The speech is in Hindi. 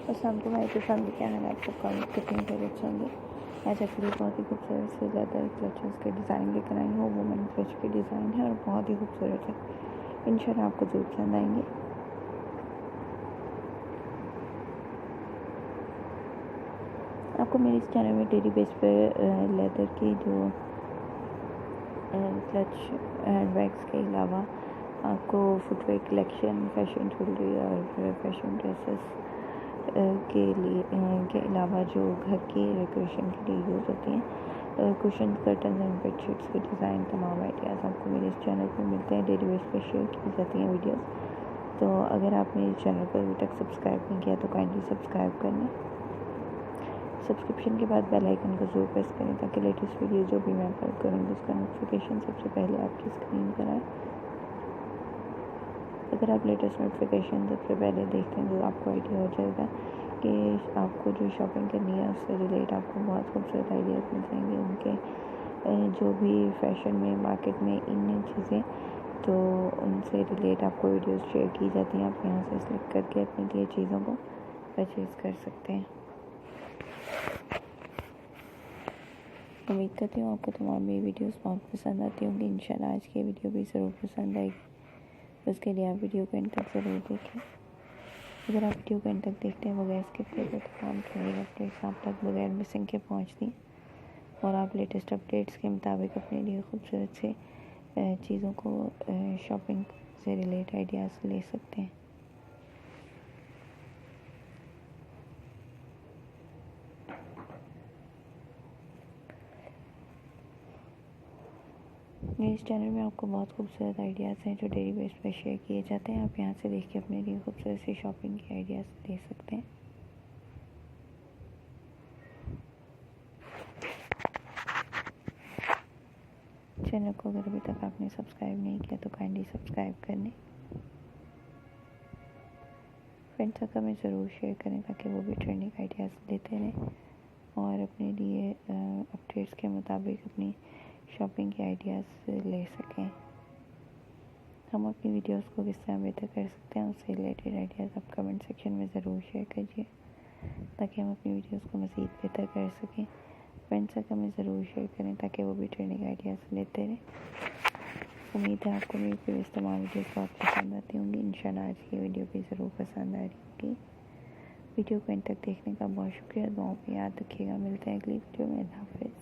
अस्सलाम वालेकुम, क्या हाल है आप सबका? कितनी खैरियत से होंगे। आज आपके लिए बहुत ही खूबसूरत से लेदर क्लचेस के डिज़ाइन लेकर आई हूँ। वुमेन क्लच के डिज़ाइन है और बहुत ही खूबसूरत है। इंशाल्लाह आपको ज़रूर पसंद आएंगे। आपको मेरे इस चैनल में डेली बेस पर लेदर की जो क्लच हैंड बैग्स के अलावा आपको फुटवेयर कलेक्शन, फैशन ज्वेलरी और फैशन ड्रेसेस के अलावा जो घर की डेकोरेशन के लिए यूज़ होती हैं कुशन, कर्टन एंड बेडशीट्स के डिज़ाइन, तमाम आइडियाज़ आपको मेरे इस चैनल पर मिलते हैं। डेली बेस पर शेयर की जाती हैं वीडियोस। तो अगर आप मेरे चैनल पर अभी तक सब्सक्राइब नहीं किया तो काइंडली सब्सक्राइब कर लें। सब्सक्रिप्शन के बाद बेल आइकन को ज़रूर प्रेस करें ताकि लेटेस्ट वीडियो जो भी मैं अपलोड करूँगी उसका नोटिफिकेशन सबसे पहले आपकी स्क्रीन पर आए। अगर आप लेटेस्ट नोटिफिकेशन सबसे पहले देखते हैं तो आपको आइडिया हो जाएगा कि आपको जो शॉपिंग करनी है उससे रिलेट आपको बहुत खूबसूरत आइडियाज़ मिल जाएंगे। उनके जो भी फैशन में, मार्केट में इन चीज़ें तो उनसे रिलेट आपको वीडियोस शेयर की जाती हैं। आप यहाँ से सिलेक्ट करके अपने लिए चीज़ों को परचेज़ कर सकते हैं। उम्मीद करती हूँ आपको तमाम ये वीडियोस बहुत पसंद आती होंगी। इंशाल्लाह आज की वीडियो भी ज़रूर पसंद आएगी। उसके लिए आप वीडियो को एंड तक ज़रूर देखें। अगर आप वीडियो को एंड तक देखते हैं बगैर स्किप करते तो तमाम ट्रेंडिंग अपडेट्स आप तक बगैर मिसिंग के पहुँचती हैं और आप लेटेस्ट अपडेट्स के मुताबिक अपने लिए खूबसूरत से चीज़ों को शॉपिंग से रिलेटेड आइडियाज़ ले सकते हैं। मेरे इस चैनल में आपको बहुत खूबसूरत आइडियाज़ हैं जो डेली बेस पर शेयर किए जाते हैं। आप यहाँ से देख के अपने लिए खूबसूरत सी शॉपिंग के आइडियाज़ ले सकते हैं। चैनल को अगर अभी तक आपने सब्सक्राइब नहीं किया तो काइंडली सब्सक्राइब कर लें। फ्रेंड्स सर्कल में ज़रूर शेयर करें ताकि वो भी ट्रेंडिंग आइडियाज़ लेते रहें और अपने लिए अपडेट्स के मुताबिक अपनी शॉपिंग के आइडियाज़ ले सकें। हम अपनी वीडियोस को किस तरह बेहतर कर सकते हैं उससे रिलेटेड आइडियाज़ आप कमेंट सेक्शन में ज़रूर शेयर कीजिए ताकि हम अपनी वीडियोस को मज़ीद बेहतर कर सकें। फ्रेंड सर्कल में ज़रूर शेयर करें ताकि वो भी ट्रेंडिंग आइडियाज़ लेते रहें। उम्मीद है आपको मेरी प्रीवियस तमाम वीडियोस बहुत पसंद आती होंगी। इंशाल्लाह आज की वीडियो भी ज़रूर पसंद आ रही होगी। वीडियो को एंड तक देखने का बहुत शुक्रिया। दुआओं में याद रखिएगा। मिलते हैं अगली वीडियो में। अल्लाह हाफ़िज़।